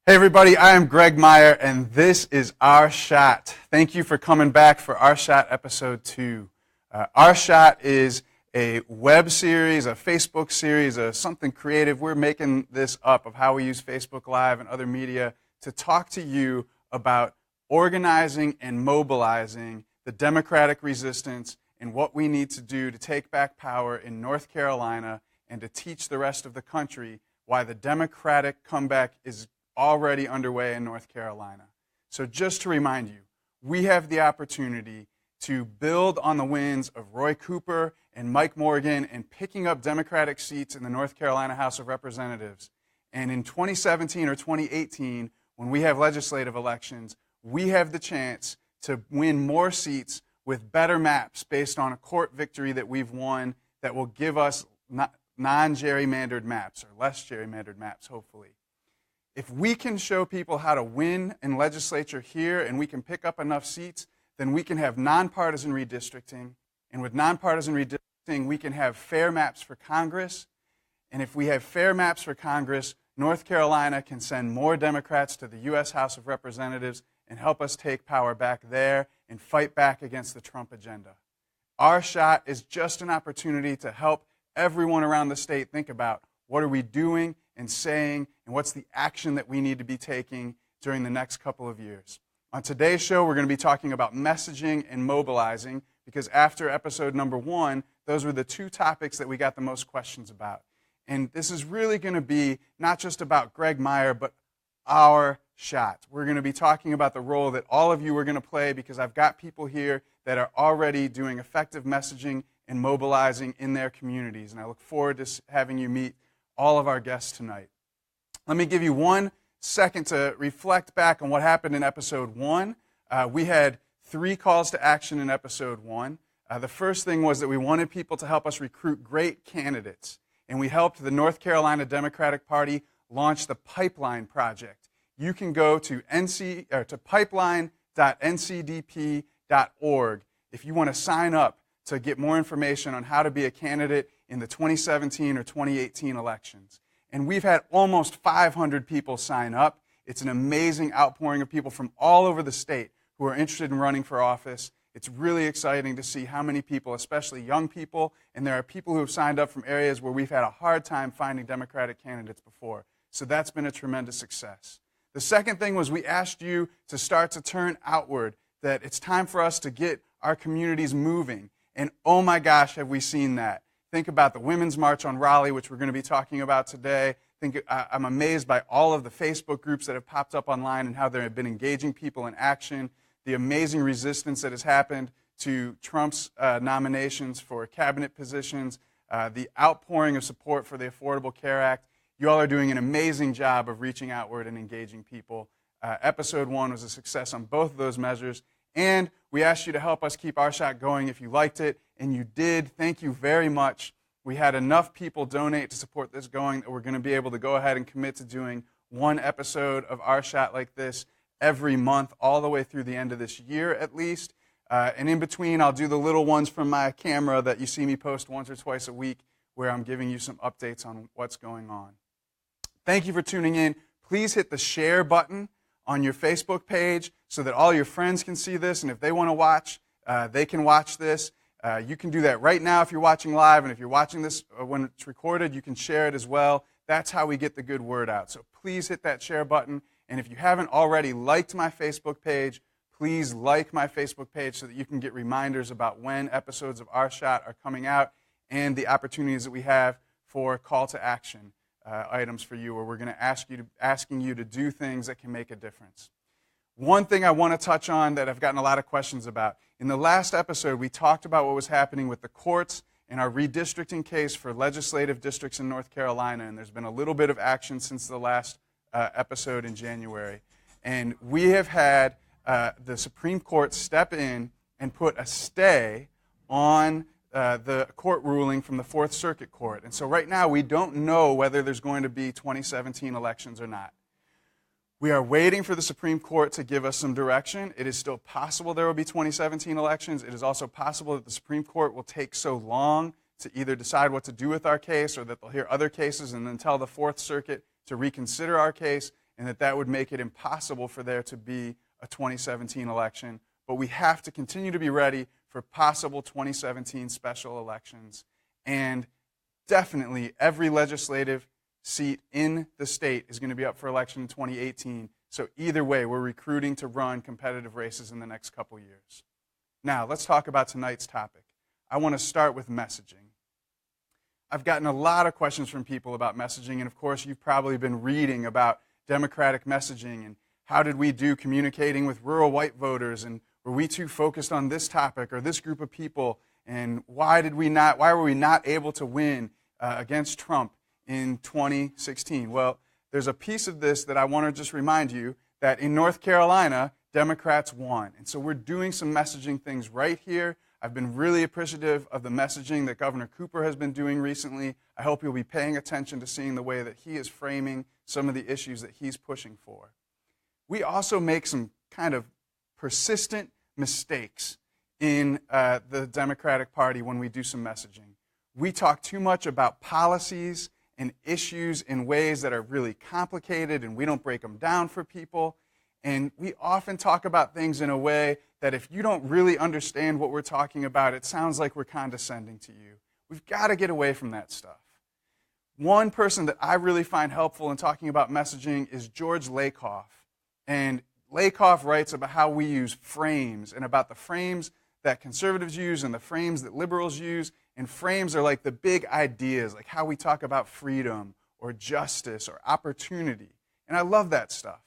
Hey everybody, I am Greg Meyer, and this is Our Shot. Thank you for coming back for Our Shot episode 2. Our Shot is a web series, a Facebook series, something creative. We're making this up of how we use Facebook Live and other media to talk to you about organizing and mobilizing the democratic resistance and what we need to do to take back power in North Carolina and to teach the rest of the country why the democratic comeback is already underway in North Carolina. So just to remind you, we have the opportunity to build on the wins of Roy Cooper and Mike Morgan and picking up Democratic seats in the North Carolina House of Representatives. And in 2017 or 2018, when we have legislative elections, we have the chance to win more seats with better maps based on a court victory that we've won that will give us non-gerrymandered maps, or less gerrymandered maps, hopefully. If we can show people how to win in legislature here and we can pick up enough seats, then we can have nonpartisan redistricting. And with nonpartisan redistricting, we can have fair maps for Congress. And if we have fair maps for Congress, North Carolina can send more Democrats to the U.S. House of Representatives and help us take power back there and fight back against the Trump agenda. Our shot is just an opportunity to help everyone around the state think about what are we doing and saying, and what's the action that we need to be taking during the next couple of years. On today's show, we're going to be talking about messaging and mobilizing, because after episode number 1, those were the two topics that we got the most questions about. And this is really going to be not just about Greg Meyer, but our shot. We're going to be talking about the role that all of you are going to play, because I've got people here that are already doing effective messaging and mobilizing in their communities. And I look forward to having you meet all of our guests tonight. Let me give you 1 second to reflect back on what happened in episode 1. We had 3 calls to action in episode 1. The first thing was that we wanted people to help us recruit great candidates, and we helped the North Carolina Democratic Party launch the Pipeline Project. You can go to pipeline.ncdp.org if you want to sign up to get more information on how to be a candidate in the 2017 or 2018 elections. And we've had almost 500 people sign up. It's an amazing outpouring of people from all over the state who are interested in running for office. It's really exciting to see how many people, especially young people, and there are people who have signed up from areas where we've had a hard time finding Democratic candidates before. So that's been a tremendous success. The second thing was we asked you to start to turn outward, that it's time for us to get our communities moving. And oh my gosh, have we seen that. Think about the Women's March on Raleigh, which we're going to be talking about today. I'm amazed by all of the Facebook groups that have popped up online and how they have been engaging people in action, the amazing resistance that has happened to Trump's nominations for cabinet positions, the outpouring of support for the Affordable Care Act. You all are doing an amazing job of reaching outward and engaging people. Episode 1 was a success on both of those measures. And we asked you to help us keep our shot going if you liked it, and you did. Thank you very much. We had enough people donate to support this going that we're going to be able to go ahead and commit to doing 1 episode of Our Shot like this every month, all the way through the end of this year at least. And in between, I'll do the little ones from my camera that you see me post once or twice a week, where I'm giving you some updates on what's going on. Thank you for tuning in. Please hit the share button on your Facebook page so that all your friends can see this, and if they want to watch, they can watch this. You can do that right now if you're watching live, and if you're watching this when it's recorded, you can share it as well. That's how we get the good word out. So please hit that share button, and if you haven't already liked my Facebook page, please like my Facebook page so that you can get reminders about when episodes of Our Shot are coming out and the opportunities that we have for call to action items for you, where we're going to asking you to do things that can make a difference. One thing I want to touch on that I've gotten a lot of questions about. In the last episode, we talked about what was happening with the courts and our redistricting case for legislative districts in North Carolina, and there's been a little bit of action since the last episode in January. And we have had the Supreme Court step in and put a stay on the court ruling from the Fourth Circuit Court. And so right now we don't know whether there's going to be 2017 elections or not. We are waiting for the Supreme Court to give us some direction. It is still possible there will be 2017 elections. It is also possible that the Supreme Court will take so long to either decide what to do with our case, or that they'll hear other cases and then tell the Fourth Circuit to reconsider our case, and that would make it impossible for there to be a 2017 election. But we have to continue to be ready for possible 2017 special elections. And definitely every legislative seat in the state is going to be up for election in 2018. So either way, we're recruiting to run competitive races in the next couple years. Now, let's talk about tonight's topic. I want to start with messaging. I've gotten a lot of questions from people about messaging, and of course, you've probably been reading about Democratic messaging and how did we do communicating with rural white voters, and were we too focused on this topic or this group of people, and why were we not able to win against Trump in 2016? Well, there's a piece of this that I want to just remind you that in North Carolina, Democrats won. And so we're doing some messaging things right here. I've been really appreciative of the messaging that Governor Cooper has been doing recently. I hope you'll be paying attention to seeing the way that he is framing some of the issues that he's pushing for. We also make some kind of persistent mistakes in the Democratic Party when we do some messaging. We talk too much about policies and issues in ways that are really complicated, and we don't break them down for people. And we often talk about things in a way that if you don't really understand what we're talking about, it sounds like we're condescending to you. We've got to get away from that stuff. One person that I really find helpful in talking about messaging is George Lakoff. And Lakoff writes about how we use frames and about the frames that conservatives use and the frames that liberals use. And frames are like the big ideas, like how we talk about freedom or justice or opportunity. And I love that stuff.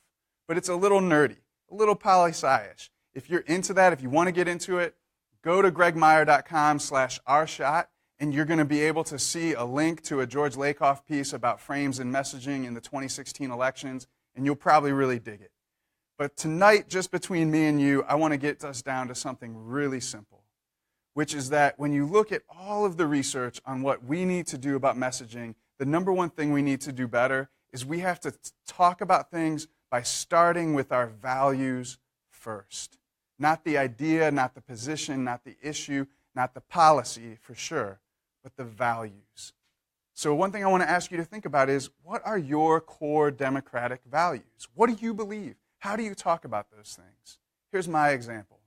But it's a little nerdy, a little poli-sci-ish. If you're into that, if you want to get into it, go to gregmeyer.com/ourshot, and you're going to be able to see a link to a George Lakoff piece about frames and messaging in the 2016 elections, and you'll probably really dig it. But tonight, just between me and you, I want to get us down to something really simple, which is that when you look at all of the research on what we need to do about messaging, the number one thing we need to do better is we have to talk about things by starting with our values first. Not the idea, not the position, not the issue, not the policy for sure, but the values. So one thing I want to ask you to think about is, what are your core democratic values? What do you believe? How do you talk about those things? Here's my example.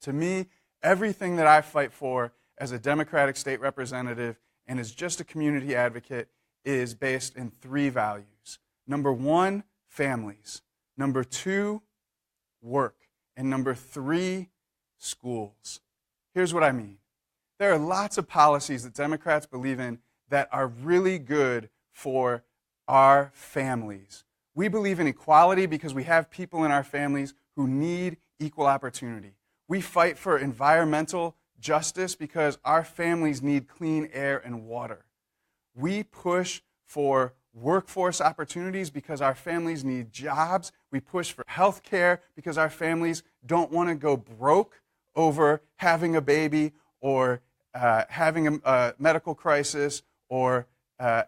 To me, everything that I fight for as a Democratic state representative and as just a community advocate is based in three values. Number one, families. Number two, work. And number three, schools. Here's what I mean. There are lots of policies that Democrats believe in that are really good for our families. We believe in equality because we have people in our families who need equal opportunity. We fight for environmental justice because our families need clean air and water. We push for workforce opportunities because our families need jobs. We push for health care because our families don't want to go broke over having a baby or having a medical crisis or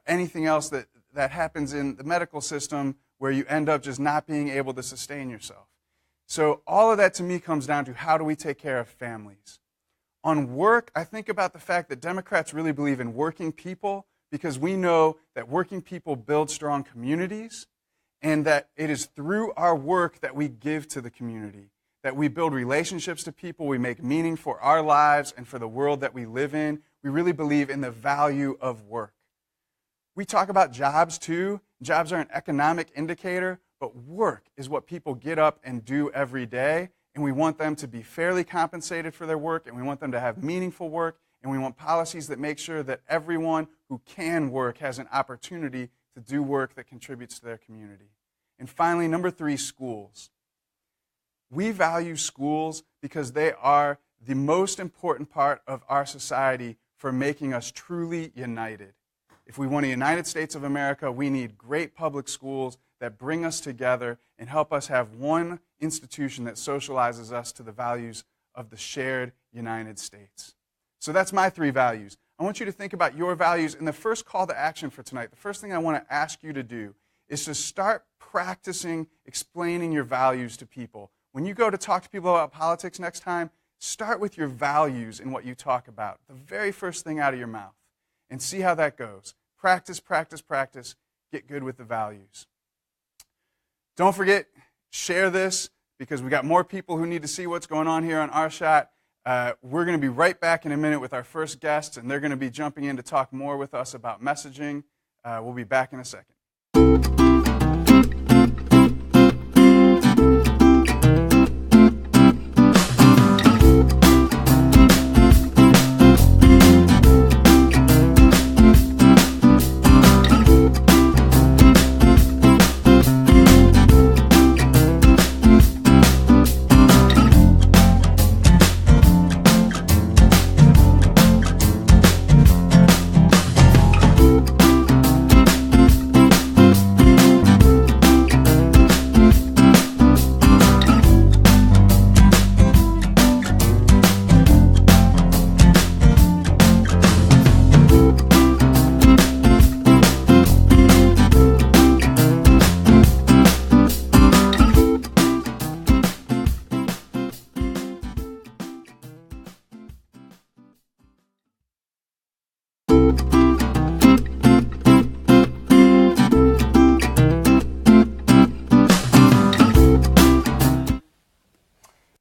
anything else that happens in the medical system where you end up just not being able to sustain yourself. So all of that to me comes down to how do we take care of families. On work, I think about the fact that Democrats really believe in working people because we know that working people build strong communities and that it is through our work that we give to the community, that we build relationships to people, we make meaning for our lives and for the world that we live in. We really believe in the value of work. We talk about jobs too. Jobs are an economic indicator, but work is what people get up and do every day, and we want them to be fairly compensated for their work, and we want them to have meaningful work, and we want policies that make sure that everyone who can work has an opportunity to do work that contributes to their community. And finally, number three, schools. We value schools because they are the most important part of our society for making us truly united. If we want a United States of America, we need great public schools that bring us together and help us have one institution that socializes us to the values of the shared United States. So that's my three values. I want you to think about your values. And the first call to action for tonight, the first thing I want to ask you to do is to start practicing explaining your values to people. When you go to talk to people about politics next time, start with your values in what you talk about, the very first thing out of your mouth, and see how that goes. Practice, practice, practice. Get good with the values. Don't forget, share this because we got more people who need to see what's going on here on Our Shot. We're going to be right back in a minute with our first guests, and they're going to be jumping in to talk more with us about messaging. We'll be back in a second.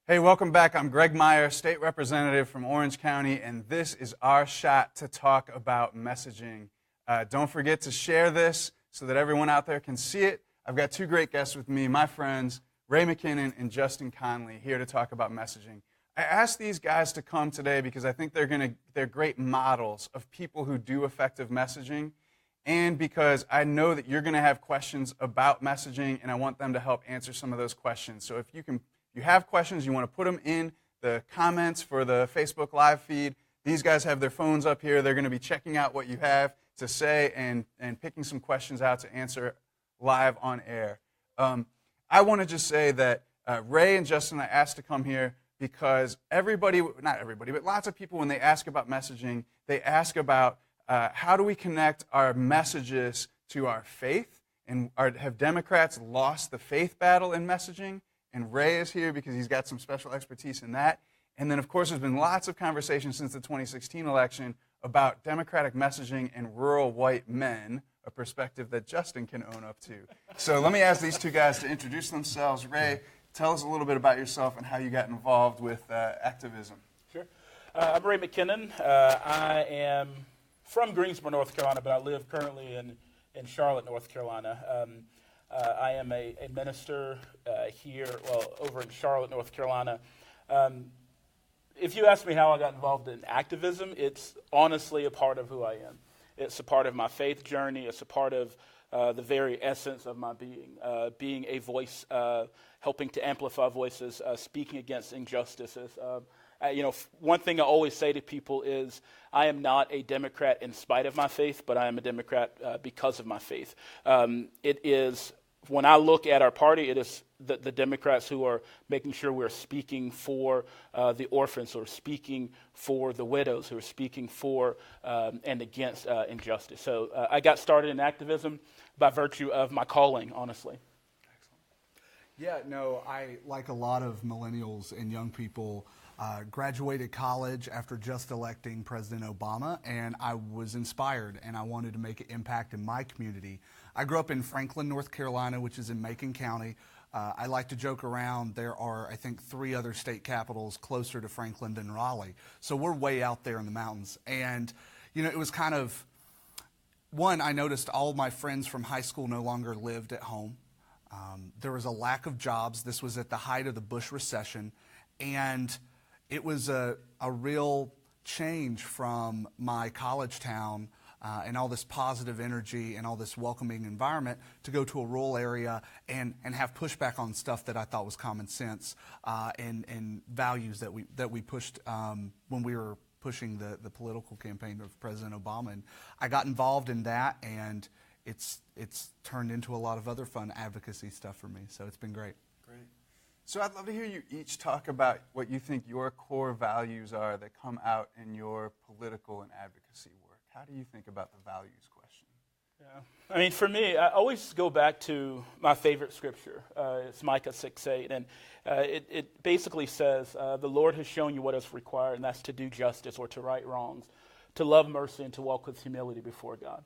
Hey, welcome back. I'm Greg Meyer, State Representative from Orange County, and this is Our Shot to talk about messaging. Don't forget to share this so that everyone out there can see it. I've got two great guests with me, my friends, Ray McKinnon and Justin Conley, here to talk about messaging. I asked these guys to come today because I think they're great models of people who do effective messaging, and because I know that you're going to have questions about messaging, and I want them to help answer some of those questions. So if you have questions, you want to put them in the comments for the Facebook Live feed. These guys have their phones up here. They're going to be checking out what you have to say and picking some questions out to answer live on air. I want to just say that Ray and Justin I asked to come here because not everybody, but lots of people, when they ask about messaging, they ask about how do we connect our messages to our faith, and have Democrats lost the faith battle in messaging? And Ray is here because he's got some special expertise in that. And then, of course, there's been lots of conversation since the 2016 election about Democratic messaging and rural white men, a perspective that Justin can own up to. So let me ask these two guys to introduce themselves. Ray, tell us a little bit about yourself and how you got involved with activism. Sure. I'm Ray McKinnon. I am from Greensboro, North Carolina, but I live currently in Charlotte, North Carolina. I am a minister over in Charlotte, North Carolina. If you ask me how I got involved in activism, it's honestly a part of who I am. It's a part of my faith journey. It's a part of the very essence of my being a voice, helping to amplify voices, speaking against injustices. One thing I always say to people is I am not a Democrat in spite of my faith, but I am a Democrat because of my faith. When I look at our party, it is the Democrats who are making sure we're speaking for the orphans, who are speaking for the widows, who are speaking for and against injustice. So I got started in activism by virtue of my calling, honestly. Yeah, no, I, like a lot of millennials and young people, graduated college after just electing President Obama, and I was inspired, and I wanted to make an impact in my community. I grew up in Franklin, North Carolina, which is in Macon County. I like to joke around. There are, I think, 3 other state capitals closer to Franklin than Raleigh. So we're way out there in the mountains. And, it was kind of, one, I noticed all of my friends from high school no longer lived at home. There was a lack of jobs. This was at the height of the Bush recession. And it was a real change from my college town and all this positive energy and all this welcoming environment to go to a rural area and have pushback on stuff that I thought was common sense and values that we pushed when we were pushing the political campaign of President Obama. And I got involved in that, and it's turned into a lot of other fun advocacy stuff for me. So it's been great. Great. So I'd love to hear you each talk about what you think your core values are that come out in your political and advocacy work. How do you think about the values question? Yeah. I mean, for me, I always go back to my favorite scripture. It's Micah 6:8, and it basically says, the Lord has shown you what is required, and that's to do justice or to right wrongs, to love mercy, and to walk with humility before God.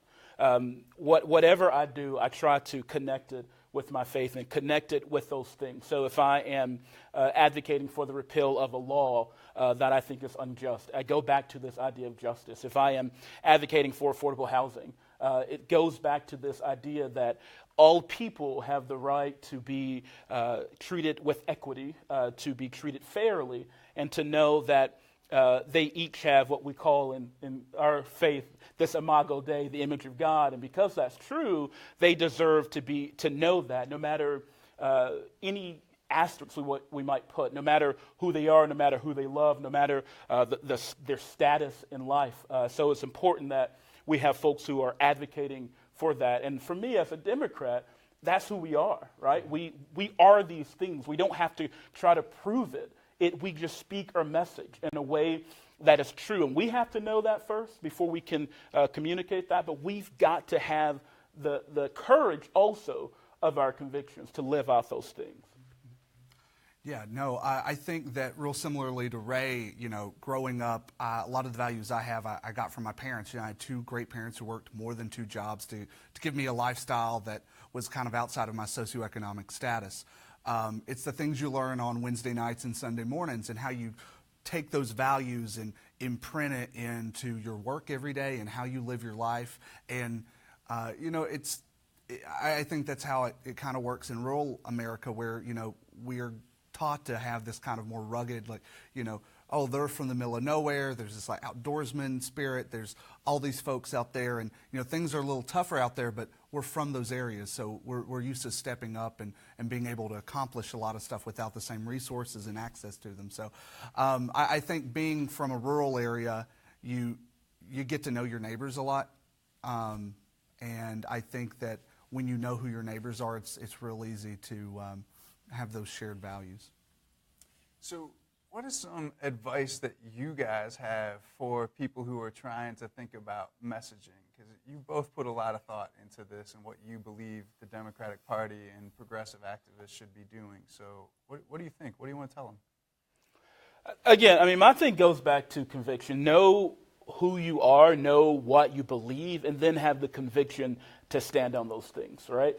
Whatever I do, I try to connect it with my faith and connect it with those things. So if I am advocating for the repeal of a law that I think is unjust, I go back to this idea of justice. If I am advocating for affordable housing, it goes back to this idea that all people have the right to be treated with equity, to be treated fairly, and to know that they each have what we call in our faith this imago Dei, the image of God. And because that's true, they deserve to know that no matter any asterisks we might put, no matter who they are, no matter who they love, no matter their status in life. So it's important that we have folks who are advocating for that. And for me as a Democrat, that's who we are, right? We are these things. We don't have to try to prove it. We just speak our message in a way that is true. And we have to know that first before we can communicate that. But we've got to have the courage also of our convictions to live out those things. Yeah, no, I think that real similarly to Ray, growing up, a lot of the values I have, I got from my parents. I had two great parents who worked more than two jobs to give me a lifestyle that was kind of outside of my socioeconomic status. It's the things you learn on Wednesday nights and Sunday mornings and how you take those values and imprint it into your work every day and how you live your life. And, I think that's how it kind of works in rural America where, we are taught to have this kind of more rugged, they're from the middle of nowhere. There's this outdoorsman spirit. There's all these folks out there, and things are a little tougher out there. But we're from those areas, so we're used to stepping up and being able to accomplish a lot of stuff without the same resources and access to them. So I think being from a rural area, you get to know your neighbors a lot, and I think that when you know who your neighbors are, it's real easy to have those shared values. So what is some advice that you guys have for people who are trying to think about messaging? Because you both put a lot of thought into this and what you believe the Democratic Party and progressive activists should be doing. So what do you think? What do you want to tell them? Again, my thing goes back to conviction. Know who you are, know what you believe, and then have the conviction to stand on those things, right?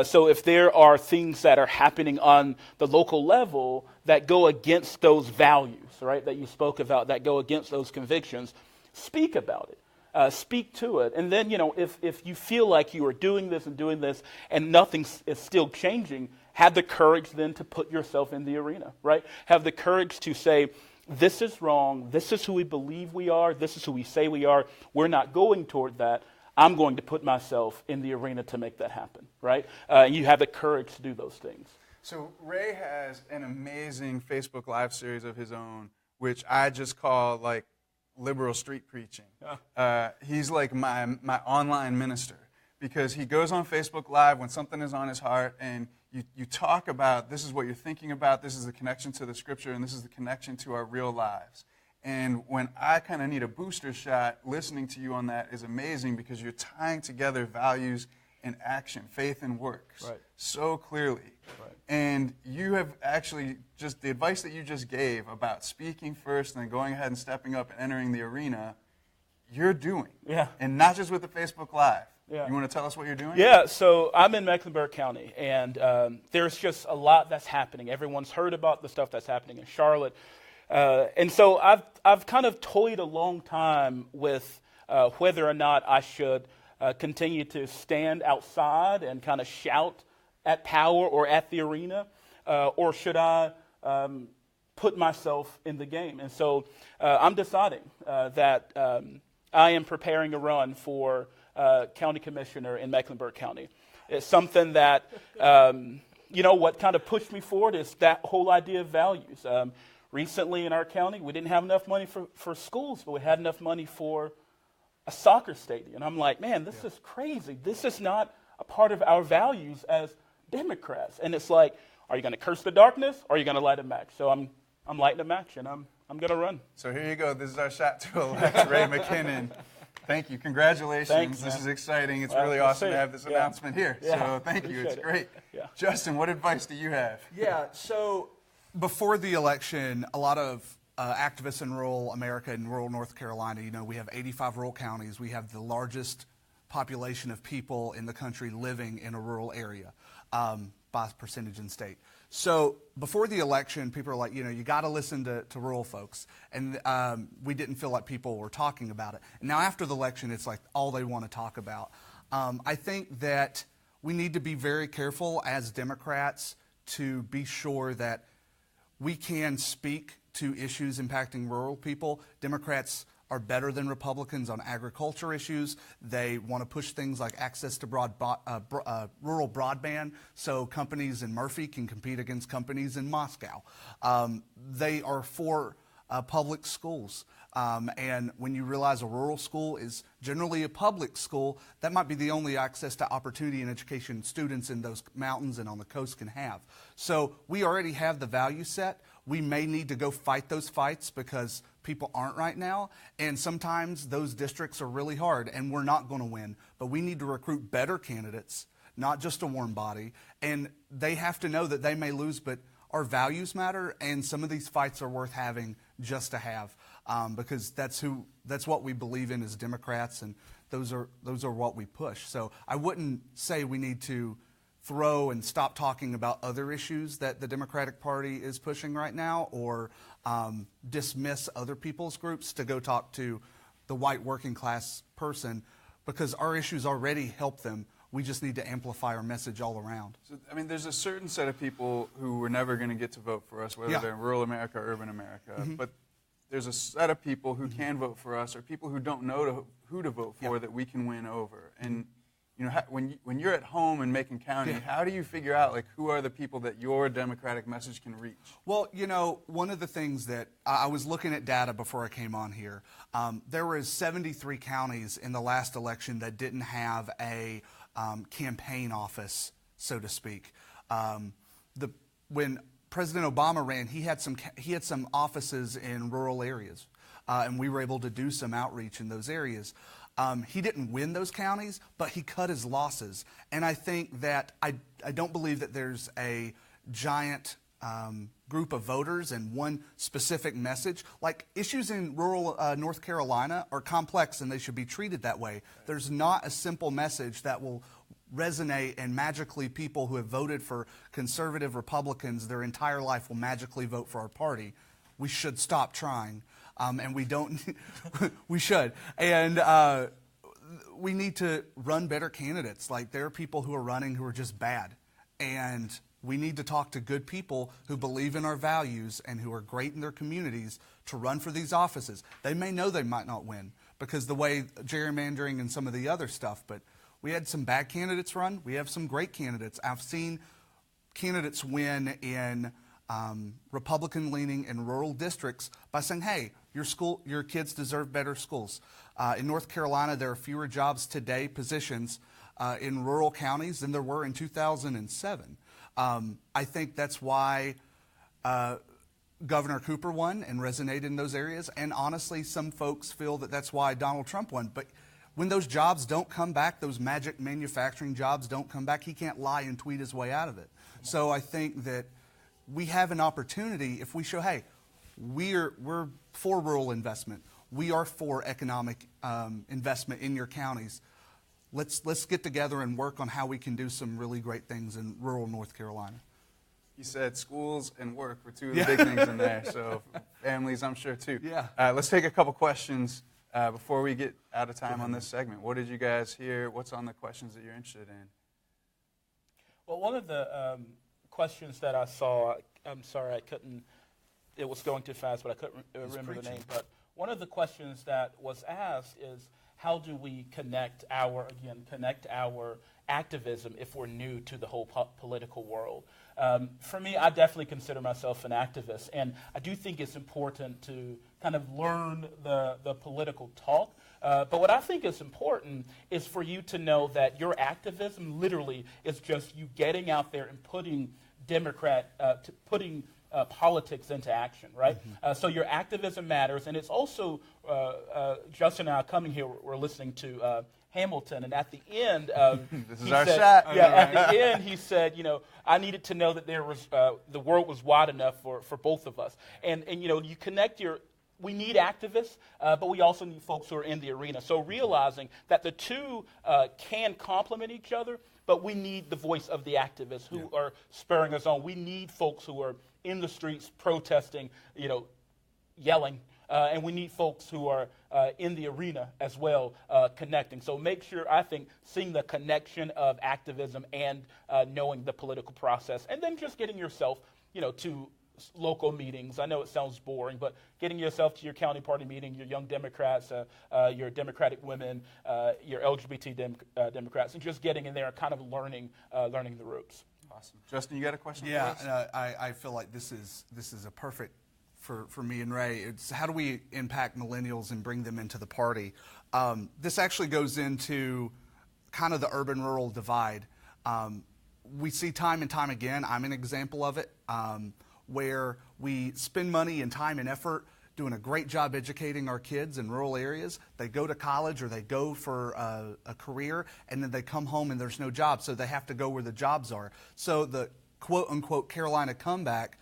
So if there are things that are happening on the local level that go against those values, right, that you spoke about, that go against those convictions, speak about it. Speak to it. And then, if you feel like you are doing this and nothing is still changing, have the courage then to put yourself in the arena, right? Have the courage to say, this is wrong, this is who we believe we are, this is who we say we are, we're not going toward that. I'm going to put myself in the arena to make that happen, right? You have the courage to do those things. So Ray has an amazing Facebook Live series of his own, which I just call liberal street preaching. He's like my online minister because he goes on Facebook Live when something is on his heart and you talk about this is what you're thinking about, this is the connection to the scripture, and this is the connection to our real lives. And when I kind of need a booster shot, listening to you on that is amazing because you're tying together values and action, faith and works, so clearly. Right. And you have actually just the advice that you just gave about speaking first and then going ahead and stepping up and entering the arena, you're doing. Yeah. And not just with the Facebook Live. Yeah. You want to tell us what you're doing? Yeah, so I'm in Mecklenburg County, and there's just a lot that's happening. Everyone's heard about the stuff that's happening in Charlotte. And so I've kind of toyed a long time with whether or not I should continue to stand outside and kind of shout at power or at the arena, or should I put myself in the game? And so I'm deciding that I am preparing a run for county commissioner in Mecklenburg County. It's something that, what kind of pushed me forward is that whole idea of values. Recently in our county, we didn't have enough money for schools, but we had enough money for a soccer stadium. And I'm like, man, this is crazy. This is not a part of our values as Democrats. And it's like, are you going to curse the darkness or are you going to light a match? So I'm lighting a match and I'm going to run. So here you go. This is our shot to elect Ray McKinnon. Thank you. Congratulations. Thanks, this man. is exciting. It's really awesome to have this announcement here. Yeah. So thank you. It's great. Yeah. Justin, what advice do you have? Yeah, so before the election, a lot of activists in rural America and rural North Carolina, we have 85 rural counties. We have the largest population of people in the country living in a rural area. by percentage in state. So before the election, people are like, you got to listen to rural folks. And we didn't feel like people were talking about it. And now after the election, it's like all they want to talk about. I think that we need to be very careful as Democrats to be sure that we can speak to issues impacting rural people. Democrats are better than Republicans on agriculture issues. They want to push things like access to rural broadband so companies in Murphy can compete against companies in Moscow. They are for public schools. And when you realize a rural school is generally a public school, that might be the only access to opportunity and education students in those mountains and on the coast can have. So we already have the value set. We may need to go fight those fights because people aren't right now. And sometimes those districts are really hard and we're not going to win. But we need to recruit better candidates, not just a warm body. And they have to know that they may lose, but our values matter. And some of these fights are worth having just to have. Because that's what we believe in as Democrats, and those are what we push. So I wouldn't say we need to throw and stop talking about other issues that the Democratic Party is pushing right now, or dismiss other people's groups to go talk to the white working class person, because our issues already help them. We just need to amplify our message all around. So, I mean, there's a certain set of people who were never going to get to vote for us, whether they're in rural America or urban America. Mm-hmm. But there's a set of people who can vote for us, or people who don't know who to vote for, that we can win over. And when you're at home in Macon County, how do you figure out who are the people that your Democratic message can reach? Well, one of the things that I was looking at data before I came on here. There was 73 counties in the last election that didn't have a campaign office, so to speak. When President Obama ran, he had some offices in rural areas, and we were able to do some outreach in those areas. He didn't win those counties, but he cut his losses. And I think that I don't believe that there's a giant group of voters and one specific message. Like, issues in rural North Carolina are complex, and they should be treated that way. There's not a simple message that will resonate, and magically people who have voted for conservative Republicans their entire life will magically vote for our party. We should stop trying, and we don't. We should, and we need to run better candidates. Like, there are people who are running who are just bad, and we need to talk to good people who believe in our values and who are great in their communities to run for these offices. They may know they might not win because the way gerrymandering and some of the other stuff, but we had some bad candidates run. We have some great candidates. I've seen candidates win in Republican-leaning and rural districts by saying, hey, your kids deserve better schools. In North Carolina, there are fewer jobs today, positions, in rural counties than there were in 2007. I think that's why Governor Cooper won and resonated in those areas. And honestly, some folks feel that that's why Donald Trump won. But when those jobs don't come back, those magic manufacturing jobs don't come back, he can't lie and tweet his way out of it. So I think that we have an opportunity if we show, hey, we're for rural investment. We are for economic investment in your counties. Let's get together and work on how we can do some really great things in rural North Carolina. You said schools and work were two of the big things in there, so families, I'm sure, too. Yeah. Let's take a couple questions before we get out of time on this segment. What did you guys hear? What's on the questions that you're interested in? Well, one of the questions that I saw, I'm sorry, I couldn't, it was going too fast, but I couldn't remember the name. But one of the questions that was asked is, how do we connect our activism if we're new to the whole political world? For me, I definitely consider myself an activist, and I do think it's important to kind of learn the political talk. But what I think is important is for you to know that your activism literally is just you getting out there and putting politics into action, right? Mm-hmm. So your activism matters, and it's also, Justin and I coming here, we're listening to Hamilton, and at the end, this is our shot. Yeah, at the end, he said, I needed to know that there was the world was wide enough for both of us, and you connect we need activists, but we also need folks who are in the arena. So realizing that the two can complement each other, but we need the voice of the activists who are spurring us on. We need folks who are in the streets protesting, yelling. And we need folks who are in the arena as well, connecting. So make sure, I think, seeing the connection of activism and knowing the political process, and then just getting yourself, to local meetings. I know it sounds boring, but getting yourself to your county party meeting, your Young Democrats, your Democratic women, your LGBT Democrats, and just getting in there and kind of learning the ropes. Awesome. Justin, you got a question Yeah, for us? I feel like this is a perfect for me and Ray. It's how do we impact millennials and bring them into the party? This actually goes into kind of the urban-rural divide. We see time and time again, I'm an example of it, where we spend money and time and effort doing a great job educating our kids in rural areas. They go to college or they go for a career, and then they come home and there's no job, so they have to go where the jobs are. So the quote-unquote Carolina comeback,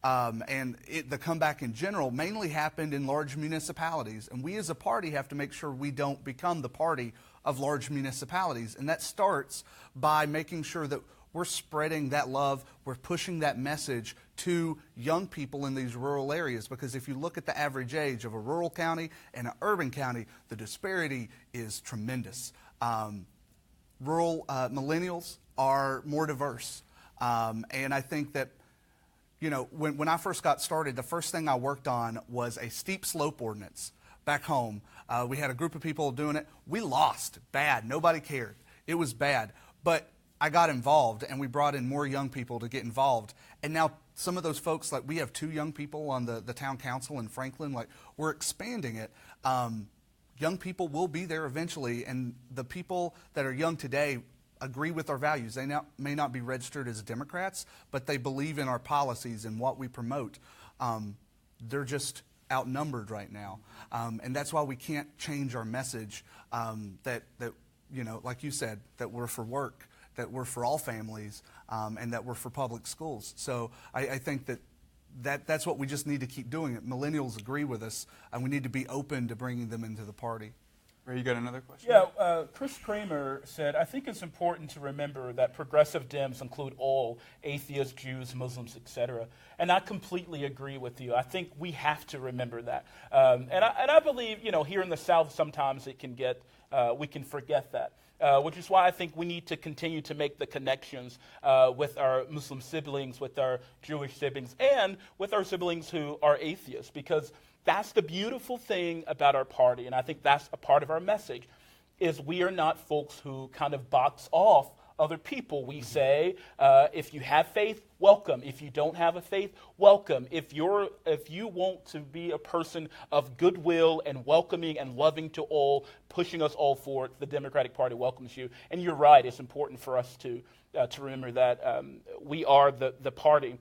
the comeback in general mainly happened in large municipalities. And we as a party have to make sure we don't become the party of large municipalities. And that starts by making sure that we're spreading that love, we're pushing that message to young people in these rural areas. Because if you look at the average age of a rural county and an urban county, the disparity is tremendous. Rural millennials are more diverse. And I think that when I first got started, the first thing I worked on was a steep slope ordinance back home. We had a group of people doing it. We lost bad. Nobody cared. It was bad. But I got involved, and we brought in more young people to get involved. And now some of those folks, like we have 2 young people on the town council in Franklin, like we're expanding it. Young people will be there eventually, and the people that are young today agree with our values. They may not be registered as Democrats, but they believe in our policies and what we promote. They're just outnumbered right now. And that's why we can't change our message that like you said, that we're for work, that we're for all families, and that we're for public schools. So I think that's what we just need to keep doing. Millennials agree with us, and we need to be open to bringing them into the party. Ray, you got another question? Yeah, Chris Kramer said, I think it's important to remember that progressive Dems include all atheists, Jews, Muslims, etc. And I completely agree with you. I think we have to remember that. And I believe, here in the South, sometimes it can get, we can forget that. Which is why I think we need to continue to make the connections with our Muslim siblings, with our Jewish siblings, and with our siblings who are atheists, because that's the beautiful thing about our party, and I think that's a part of our message, is we are not folks who kind of box off other people. We say, if you have faith, welcome. If you don't have a faith, welcome. If you want to be a person of goodwill and welcoming and loving to all, pushing us all forward, the Democratic Party welcomes you. And you're right, it's important for us to remember that we are the party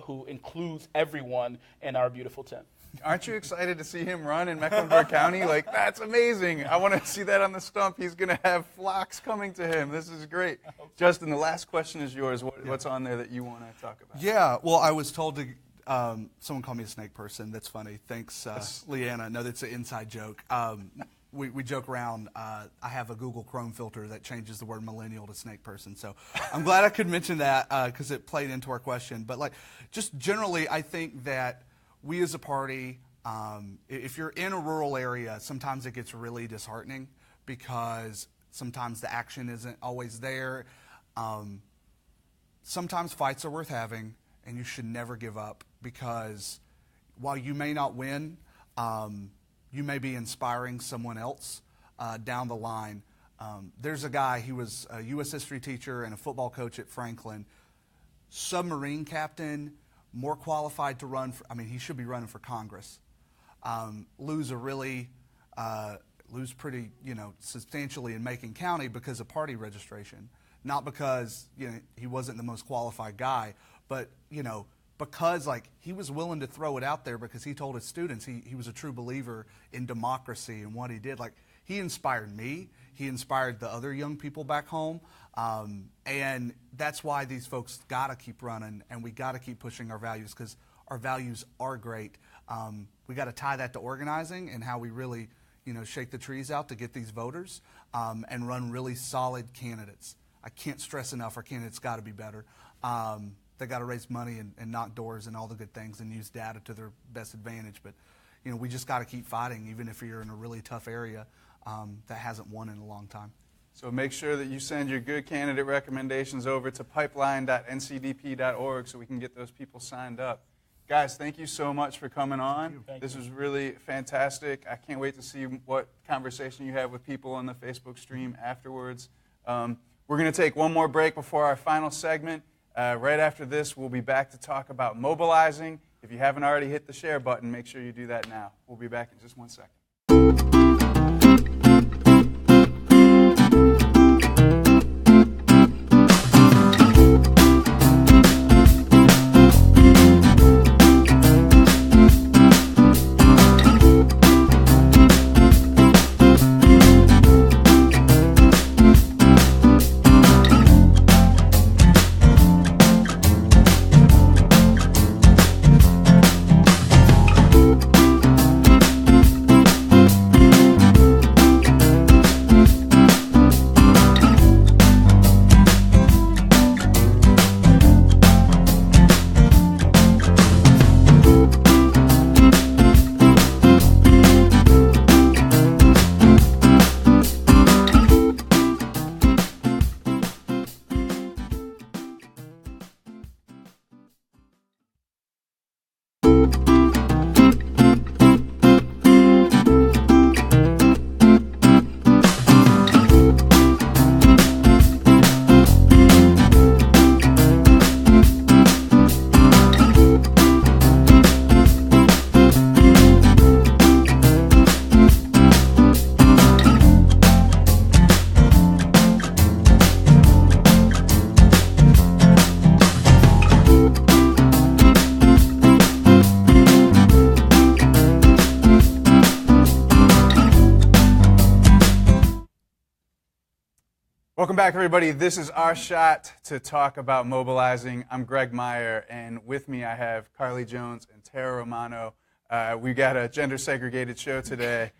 who includes everyone in our beautiful tent. Aren't you excited to see him run in Mecklenburg County? Like, that's amazing. I want to see that on the stump. He's going to have flocks coming to him. This is great. Justin, the last question is yours. What's on there that you want to talk about? Yeah, well, I was told to, someone called me a snake person. That's funny. Thanks, Leanna. No, that's an inside joke. We joke around. I have a Google Chrome filter that changes the word millennial to snake person. So I'm glad I could mention that because it played into our question. But just generally, I think that we as a party, if you're in a rural area, sometimes it gets really disheartening because sometimes the action isn't always there. Sometimes fights are worth having, and you should never give up, because while you may not win, you may be inspiring someone else down the line. There's a guy, he was a U.S. history teacher and a football coach at Franklin, submarine captain, more qualified to run he should be running for Congress. Lose pretty, substantially in Macon County because of party registration. Not because, he wasn't the most qualified guy, but, because he was willing to throw it out there because he told his students he was a true believer in democracy and what he did. He inspired me. He inspired the other young people back home. And that's why these folks got to keep running, and we got to keep pushing our values, because our values are great. We got to tie that to organizing and how we really, shake the trees out to get these voters and run really solid candidates. I can't stress enough, our candidates got to be better. They got to raise money and knock doors and all the good things and use data to their best advantage. But we just got to keep fighting, even if you're in a really tough area that hasn't won in a long time. So make sure that you send your good candidate recommendations over to pipeline.ncdp.org so we can get those people signed up. Guys, thank you so much for coming on. This was really fantastic. I can't wait to see what conversation you have with people on the Facebook stream afterwards. We're going to take one more break before our final segment. Right after this, we'll be back to talk about mobilizing. If you haven't already hit the share button, make sure you do that now. We'll be back in just 1 second. Welcome back, everybody. This is our shot to talk about mobilizing. I'm Greg Meyer, and with me I have Carly Jones and Tara Romano. We got a gender-segregated show today,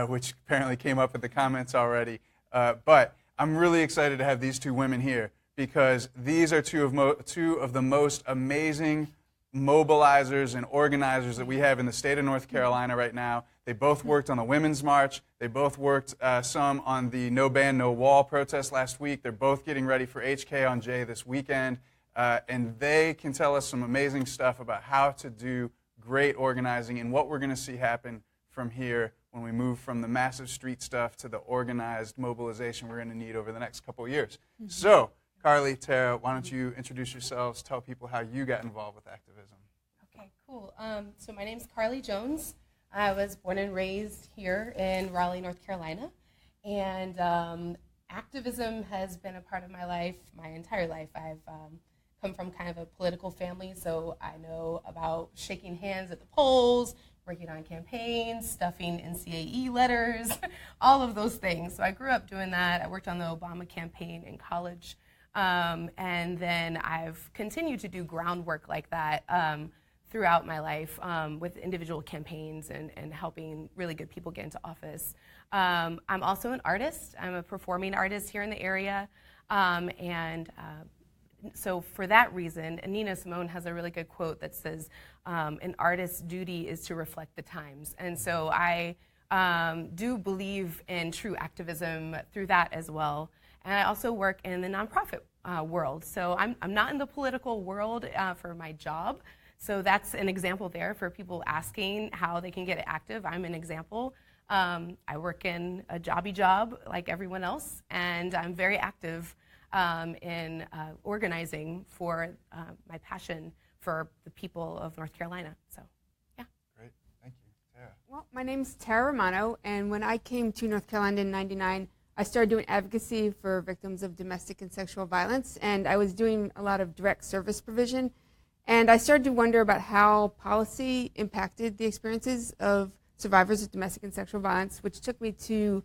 which apparently came up in the comments already. But I'm really excited to have these two women here because these are two of the most amazing mobilizers and organizers that we have in the state of North Carolina right now. They both worked on the Women's March. They both worked some on the No Ban, No Wall protest last week. They're both getting ready for HK on J this weekend. And they can tell us some amazing stuff about how to do great organizing and what we're going to see happen from here when we move from the massive street stuff to the organized mobilization we're going to need over the next couple of years. Mm-hmm. So, Carly, Tara, why don't you introduce yourselves, tell people how you got involved with activism. Okay, cool. So my name's Carly Jones. I was born and raised here in Raleigh, North Carolina, and activism has been a part of my life, my entire life. I've come from kind of a political family, so I know about shaking hands at the polls, working on campaigns, stuffing NCAE letters, all of those things. So I grew up doing that. I worked on the Obama campaign in college, and then I've continued to do groundwork like that throughout my life with individual campaigns and helping really good people get into office. I'm also an artist. I'm a performing artist here in the area. So for that reason, Nina Simone has a really good quote that says, an artist's duty is to reflect the times. And so I do believe in true activism through that as well. And I also work in the nonprofit world. So I'm not in the political world for my job. So that's an example there for people asking how they can get active. I'm an example. I work in a jobby job like everyone else, and I'm very active in organizing for my passion for the people of North Carolina. So, yeah. Great. Thank you. Tara. Well, my name's Tara Romano, and when I came to North Carolina in '99, I started doing advocacy for victims of domestic and sexual violence, and I was doing a lot of direct service provision. And I started to wonder about how policy impacted the experiences of survivors of domestic and sexual violence, which took me to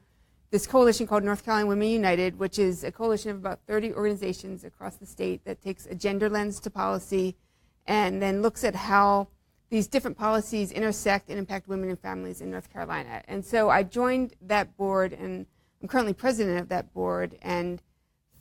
this coalition called North Carolina Women United, which is a coalition of about 30 organizations across the state that takes a gender lens to policy and then looks at how these different policies intersect and impact women and families in North Carolina. And so I joined that board, and I'm currently president of that board. And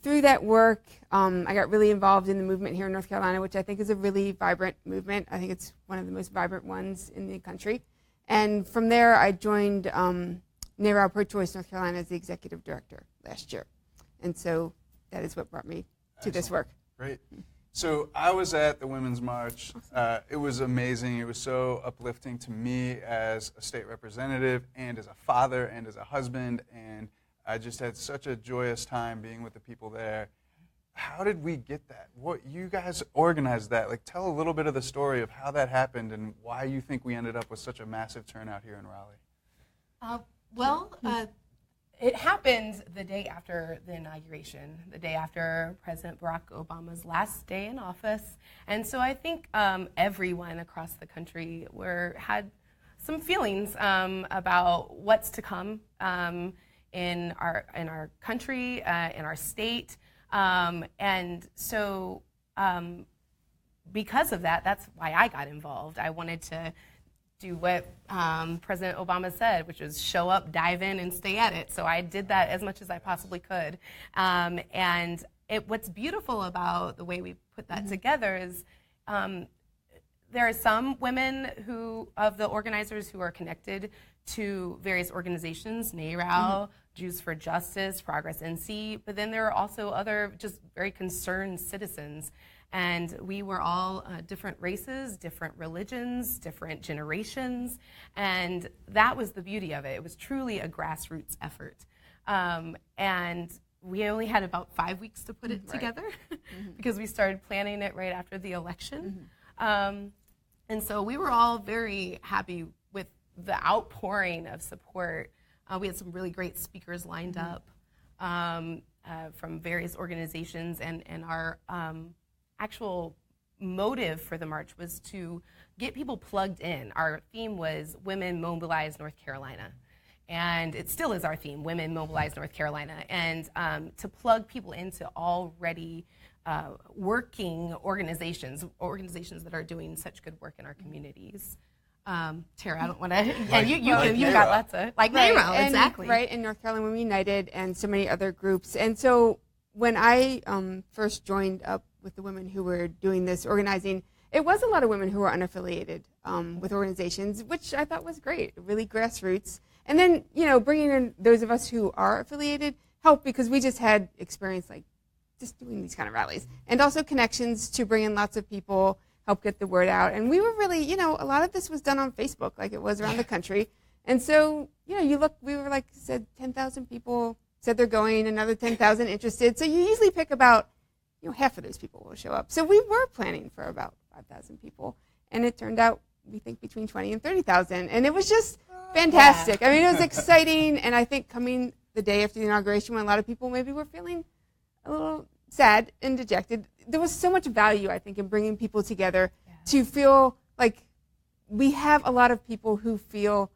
through that work, I got really involved in the movement here in North Carolina, which I think is a really vibrant movement. I think it's one of the most vibrant ones in the country. And from there, I joined NARAL Pro-Choice North Carolina as the executive director last year. And so that is what brought me to this work. Great. So I was at the Women's March. It was amazing. It was so uplifting to me as a state representative and as a father and as a husband. And I just had such a joyous time being with the people there. How did we get that? What you guys organized that? Like, tell a little bit of the story of how that happened and why you think we ended up with such a massive turnout here in Raleigh. It happened the day after the inauguration, the day after President Barack Obama's last day in office. And so I think everyone across the country had some feelings about what's to come in our country, in our state. And so because of that, that's why I got involved. I wanted to do what President Obama said, which was show up, dive in, and stay at it. So I did that as much as I possibly could. And what's beautiful about the way we put that together is there are some women of the organizers who are connected to various organizations, NARAL, Jews for Justice, Progress NC, but then there are also other just very concerned citizens. And we were all different races, different religions, different generations, and that was the beauty of it. It was truly a grassroots effort. And we only had about 5 weeks to put it together because we started planning it right after the election. And so we were all very happy with the outpouring of support. We had some really great speakers lined up from various organizations, and our actual motive for the march was to get people plugged in. Our theme was Women Mobilize North Carolina. And it still is our theme, Women Mobilize North Carolina. And to plug people into already working organizations that are doing such good work in our communities. Tara, I don't want to. Yeah, you got lots of NARAL, exactly. Right, in North Carolina Women United and so many other groups. And so when I first joined up with the women who were doing this organizing, it was a lot of women who were unaffiliated with organizations, which I thought was great, really grassroots. And then, bringing in those of us who are affiliated helped because we just had experience like just doing these kind of rallies, and also connections to bring in lots of people, help get the word out. And we were really, a lot of this was done on Facebook, like it was around the country. And so, we were like, said 10,000 people said they're going, another 10,000 interested. So you usually pick about, half of those people will show up. So we were planning for about 5,000 people. And it turned out, we think between 20 and 30,000. And it was just fantastic. Yeah. I mean, it was exciting. And I think coming the day after the inauguration, when a lot of people maybe were feeling a little sad and dejected, there was so much value, I think, in bringing people together to feel like we have a lot of people who feel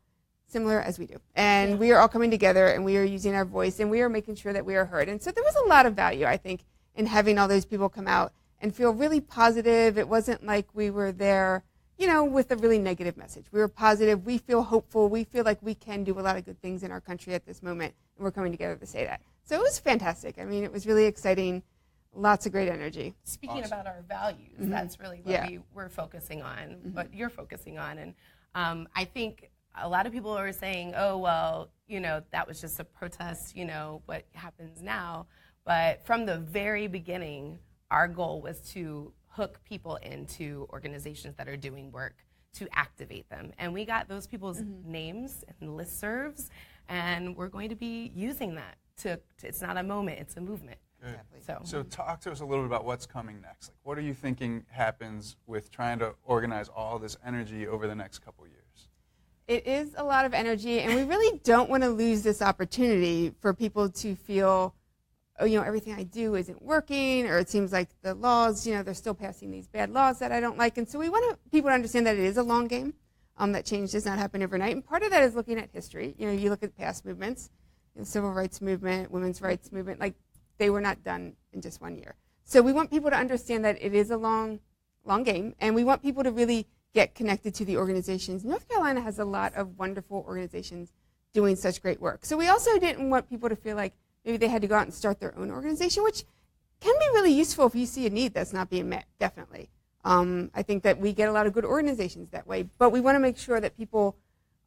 similar as we do. And we are all coming together, and we are using our voice, and we are making sure that we are heard. And so there was a lot of value, I think, in having all those people come out and feel really positive. It wasn't like we were there, with a really negative message. We were positive. We feel hopeful. We feel like we can do a lot of good things in our country at this moment, and we're coming together to say that. So it was fantastic. I mean, it was really exciting. Lots of great energy. Speaking about our values, that's really what we're focusing on, what you're focusing on. And I think a lot of people are saying, oh, well, that was just a protest, what happens now. But from the very beginning, our goal was to hook people into organizations that are doing work, to activate them. And we got those people's names and listservs, and we're going to be using that. It's not a moment, it's a movement. Exactly. So talk to us a little bit about what's coming next. Like, what are you thinking happens with trying to organize all this energy over the next couple years? It is a lot of energy, and we really don't want to lose this opportunity for people to feel, everything I do isn't working, or it seems like the laws, they're still passing these bad laws that I don't like. And so we want people to understand that it is a long game, that change does not happen overnight. And part of that is looking at history. You look at past movements, the civil rights movement, women's rights movement, like they were not done in just 1 year. So we want people to understand that it is a long game, and we want people to really get connected to the organizations. North Carolina has a lot of wonderful organizations doing such great work. So we also didn't want people to feel like maybe they had to go out and start their own organization, which can be really useful if you see a need that's not being met, definitely. I think that we get a lot of good organizations that way, but we want to make sure that people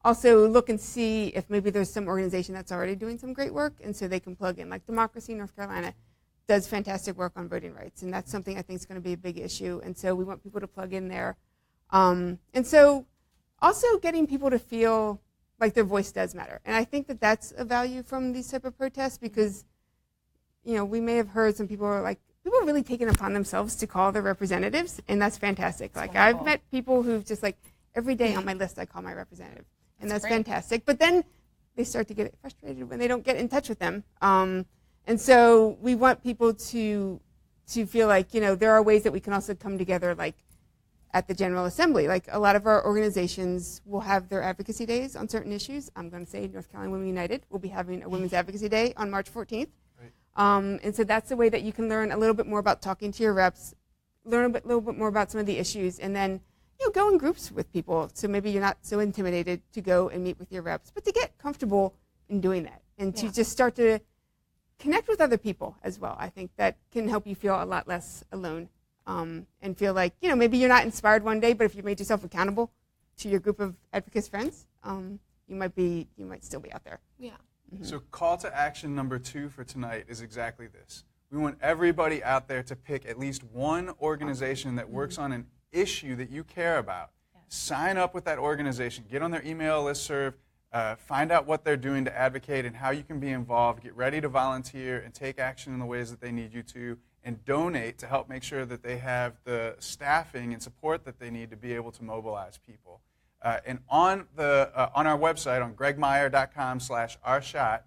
also look and see if maybe there's some organization that's already doing some great work, and so they can plug in. Like Democracy North Carolina does fantastic work on voting rights, and that's something I think is going to be a big issue, and so we want people to plug in there. And so also getting people to feel like their voice does matter. And I think that that's a value from these type of protests because, we may have heard some people are really taking it upon themselves to call their representatives, and that's fantastic. Like I've met people who've just every day on my list I call my representative, and that's fantastic. But then they start to get frustrated when they don't get in touch with them. And so we want people to feel like, there are ways that we can also come together, like at the General Assembly. Like a lot of our organizations will have their advocacy days on certain issues. I'm going to say North Carolina Women United will be having a Women's Advocacy Day on March 14th. And so that's the way that you can learn a little bit more about talking to your reps, learn a little bit more about some of the issues, and then go in groups with people. So maybe you're not so intimidated to go and meet with your reps, but to get comfortable in doing that and to just start to connect with other people as well. I think that can help you feel a lot less alone and feel like, maybe you're not inspired one day, but if you made yourself accountable to your group of advocates friends, you might still be out there. Yeah. Mm-hmm. So call to action number 2 for tonight is exactly this. We want everybody out there to pick at least one organization that works on an issue that you care about. Yeah. Sign up with that organization. Get on their email listserv. Find out what they're doing to advocate and how you can be involved. Get ready to volunteer and take action in the ways that they need you to, and donate to help make sure that they have the staffing and support that they need to be able to mobilize people. And on our website, on gregmeyer.com/ourshot,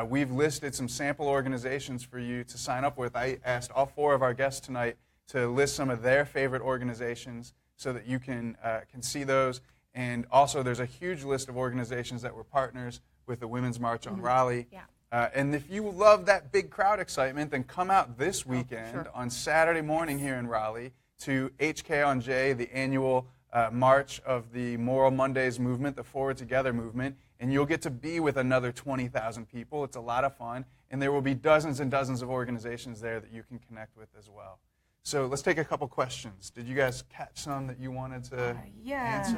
we've listed some sample organizations for you to sign up with. I asked all 4 of our guests tonight to list some of their favorite organizations so that you can see those. And also, there's a huge list of organizations that were partners with the Women's March on Raleigh. Yeah. And if you love that big crowd excitement, then come out this weekend on Saturday morning here in Raleigh to HK on J, the annual march of the Moral Mondays movement, the Forward Together movement, and you'll get to be with another 20,000 people. It's a lot of fun, and there will be dozens and dozens of organizations there that you can connect with as well. So let's take a couple questions. Did you guys catch some that you wanted to answer? Yes,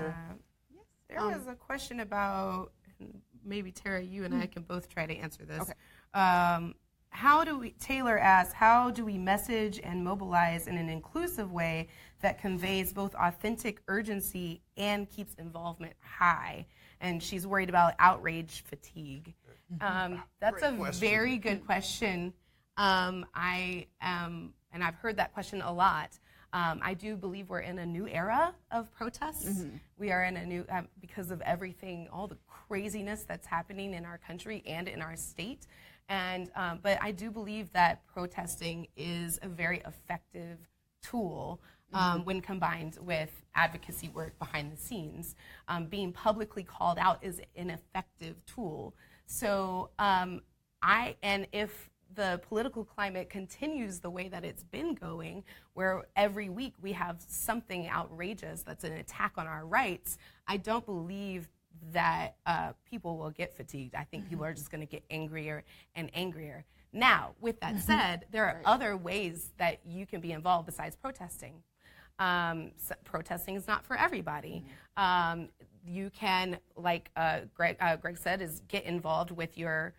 there was a question about, maybe Tara, you and I can both try to answer this. Okay. Taylor asks, how do we message and mobilize in an inclusive way that conveys both authentic urgency and keeps involvement high? And she's worried about outrage fatigue. That's a very good question. And I've heard that question a lot. I do believe we're in a new era of protests. Mm-hmm. We are in a new, because of everything, all the craziness that's happening in our country and in our state. And but I do believe that protesting is a very effective tool when combined with advocacy work behind the scenes. Being publicly called out is an effective tool. So if the political climate continues the way that it's been going, where every week we have something outrageous that's an attack on our rights, I don't believe that people will get fatigued. I think people are just going to get angrier and angrier. Now, with that said, there are other ways that you can be involved besides protesting. Protesting is not for everybody. You can, like Greg said, is get involved with your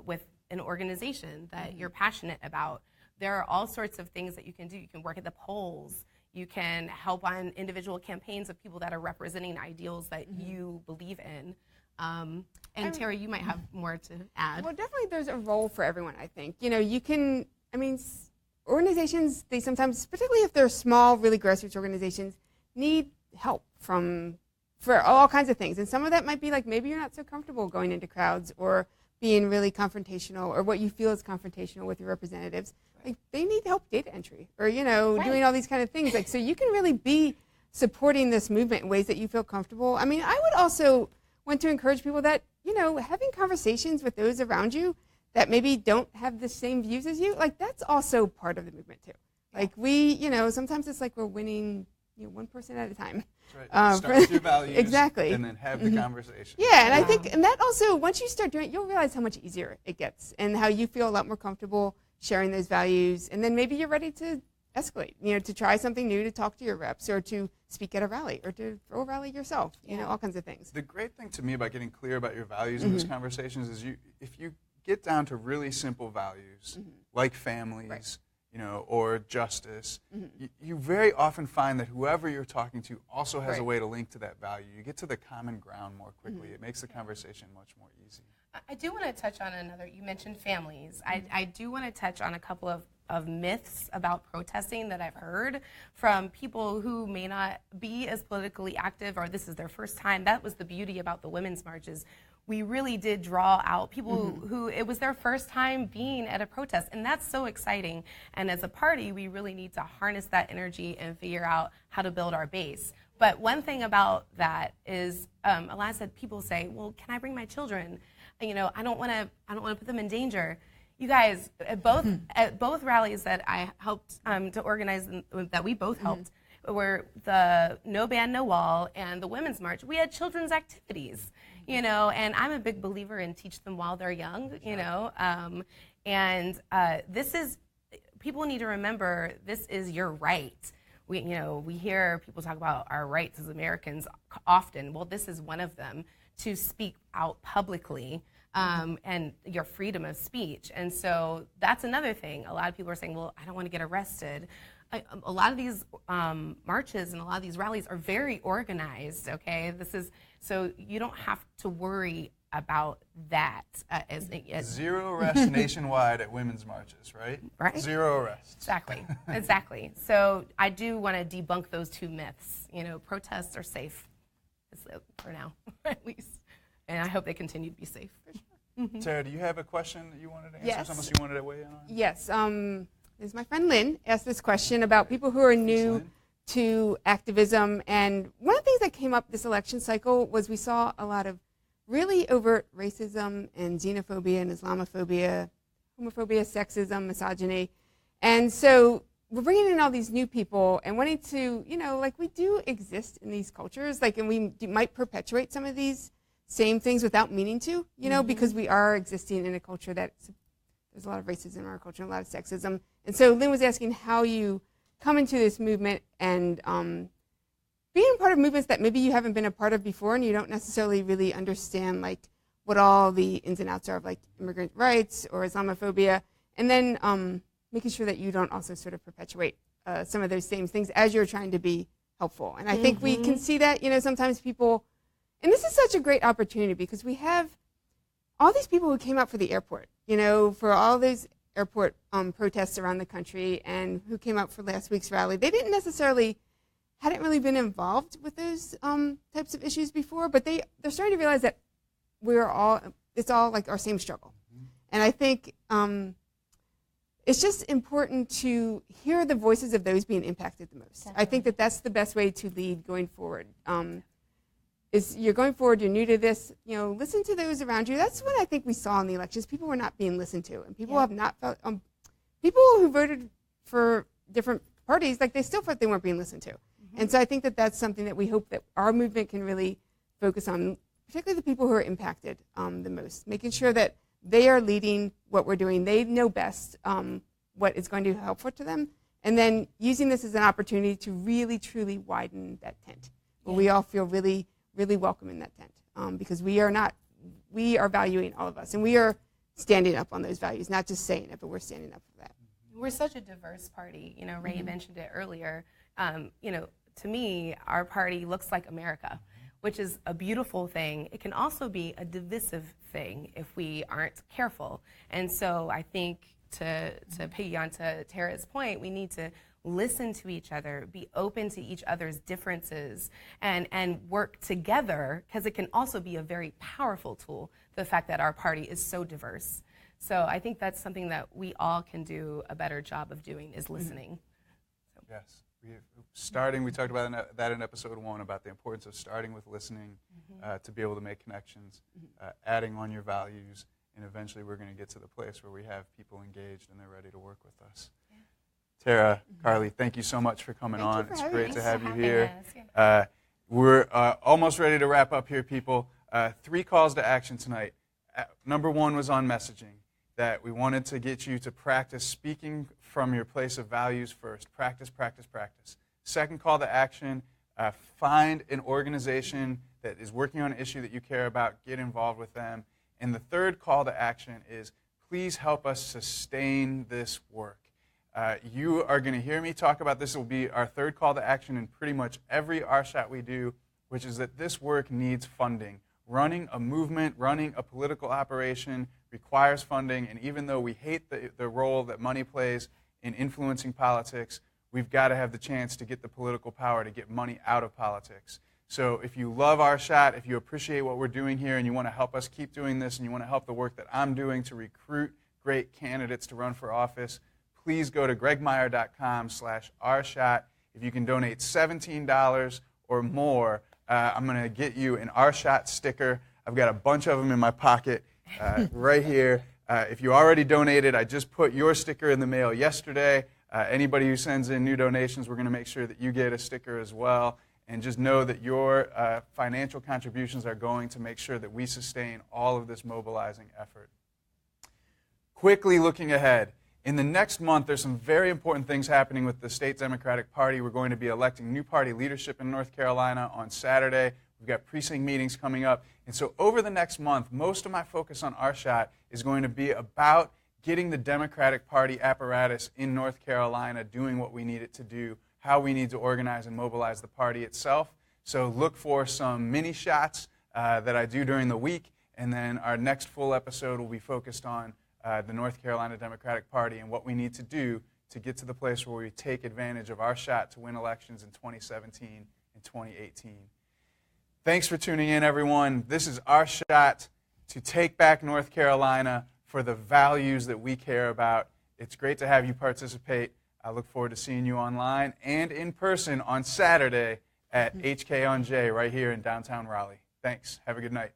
with an organization that you're passionate about. There are all sorts of things that you can do. You can work at the polls. You can help on individual campaigns of people that are representing ideals that you believe in. And Terry, you might have more to add. Well, definitely there's a role for everyone, I think. You can, organizations, they sometimes, particularly if they're small, really grassroots organizations, need help for all kinds of things. And some of that might be like maybe you're not so comfortable going into crowds or being really confrontational, or what you feel is confrontational with your representatives. Like they need help data entry or, doing all these kind of things. Like, so you can really be supporting this movement in ways that you feel comfortable. I would also want to encourage people that, having conversations with those around you that maybe don't have the same views as you, like that's also part of the movement too. Like we, sometimes it's like we're winning, 1% at a time. That's right. Start with your values. Exactly. And then have the conversation. Yeah, and I think, and that also, once you start doing it, you'll realize how much easier it gets and how you feel a lot more comfortable sharing those values, and then maybe you're ready to escalate, to try something new, to talk to your reps, or to speak at a rally, or to throw a rally yourself, all kinds of things. The great thing to me about getting clear about your values in these conversations is if you get down to really simple values, like families, or justice, you very often find that whoever you're talking to also has a way to link to that value. You get to the common ground more quickly. It makes the conversation much more easy. I do want to touch on another, you mentioned families. I do want to touch on a couple of myths about protesting that I've heard from people who may not be as politically active, or this is their first time. That was the beauty about the women's marches. We really did draw out people who it was their first time being at a protest, and that's so exciting. And as a party, we really need to harness that energy and figure out how to build our base. But one thing about that is, a lot of people say, "Well, can I bring my children? I don't want to put them in danger." You guys, at both rallies that I helped to organize, that we both helped, were the No Ban, No Wall and the Women's March. We had children's activities, and I'm a big believer in teach them while they're young, this is, people need to remember, this is your right. We hear people talk about our rights as Americans often. Well, this is one of them, to speak out publicly. And your freedom of speech. And so that's another thing. A lot of people are saying, well, I don't want to get arrested. A lot of these marches and a lot of these rallies are very organized, okay? So you don't have to worry about that. As Zero arrests nationwide at women's marches, right? Right. Zero arrests. Exactly. So I do want to debunk those two myths. Protests are safe, for now, at least. And I hope they continue to be safe. Tara, do you have a question that you wanted to answer? Yes. Something you wanted to weigh in on? Yes. Is my friend Lynn asked this question about people who are new to activism. And one of the things that came up this election cycle was we saw a lot of really overt racism and xenophobia and Islamophobia, homophobia, sexism, misogyny. And so we're bringing in all these new people and wanting to, we do exist in these cultures, and we might perpetuate some of these same things without meaning to, because we are existing in a culture that there's a lot of racism in our culture, and a lot of sexism. And so Lynn was asking how you come into this movement and being part of movements that maybe you haven't been a part of before and you don't necessarily really understand what all the ins and outs are of immigrant rights or Islamophobia, and then making sure that you don't also sort of perpetuate some of those same things as you're trying to be helpful. And I think we can see that, sometimes people. And this is such a great opportunity because we have all these people who came out for the airport, for all those airport protests around the country, and who came out for last week's rally. They hadn't really been involved with those types of issues before, but they're starting to realize that it's all our same struggle. And I think it's just important to hear the voices of those being impacted the most. Definitely. I think that's the best way to lead going forward. Is you're going forward, you're new to this, listen to those around you. That's what I think we saw in the elections. People were not being listened to, and people have not felt, people who voted for different parties, they still felt they weren't being listened to. And so I think that's something that we hope that our movement can really focus on, particularly the people who are impacted the most, making sure that they are leading what we're doing. They know best what is going to be helpful to them, and then using this as an opportunity to really, truly widen that tent, where we all feel really, really welcome in that tent, because we are valuing all of us, and we are standing up on those values, not just saying it, but we're standing up for that. We're such a diverse party. Ray mentioned it earlier. To me, our party looks like America, which is a beautiful thing. It can also be a divisive thing if we aren't careful. And so I think to piggy on to Tara's point, we need to listen to each other, be open to each other's differences, and work together, because it can also be a very powerful tool, the fact that our party is so diverse. So I think that's something that we all can do a better job of doing, is listening. Yes. We talked about that in episode 1, about the importance of starting with listening to be able to make connections, adding on your values, and eventually we're going to get to the place where we have people engaged and they're ready to work with us. Tara, Carly, thank you so much for coming on. It's great to have you here. We're almost ready to wrap up here, people. 3 calls to action tonight. Number 1 was on messaging. that we wanted to get you to practice speaking from your place of values first. Practice, practice, practice. Second call to action, find an organization that is working on an issue that you care about. Get involved with them. And the third call to action is please help us sustain this work. You are going to hear me talk about this. It will be our third call to action in pretty much every RSHAT we do, which is that this work needs funding. Running a movement, running a political operation requires funding, and even though we hate the role that money plays in influencing politics, we've got to have the chance to get the political power to get money out of politics. So if you love RSHAT, if you appreciate what we're doing here and you want to help us keep doing this and you want to help the work that I'm doing to recruit great candidates to run for office, please go to gregmeyer.com/RSHAT. If you can donate $17 or more, I'm going to get you an RSHAT sticker. I've got a bunch of them in my pocket right here. If you already donated, I just put your sticker in the mail yesterday. Anybody who sends in new donations, we're going to make sure that you get a sticker as well. And just know that your financial contributions are going to make sure that we sustain all of this mobilizing effort. Quickly looking ahead, in the next month, there's some very important things happening with the state Democratic Party. We're going to be electing new party leadership in North Carolina on Saturday. We've got precinct meetings coming up. And so over the next month, most of my focus on RSHAT is going to be about getting the Democratic Party apparatus in North Carolina doing what we need it to do, how we need to organize and mobilize the party itself. So look for some mini shots that I do during the week, and then our next full episode will be focused on the North Carolina Democratic Party and what we need to do to get to the place where we take advantage of our shot to win elections in 2017 and 2018. Thanks for tuning in, everyone. This is our shot to take back North Carolina for the values that we care about. It's great to have you participate. I look forward to seeing you online and in person on Saturday at HK on J right here in downtown Raleigh. Thanks. Have a good night.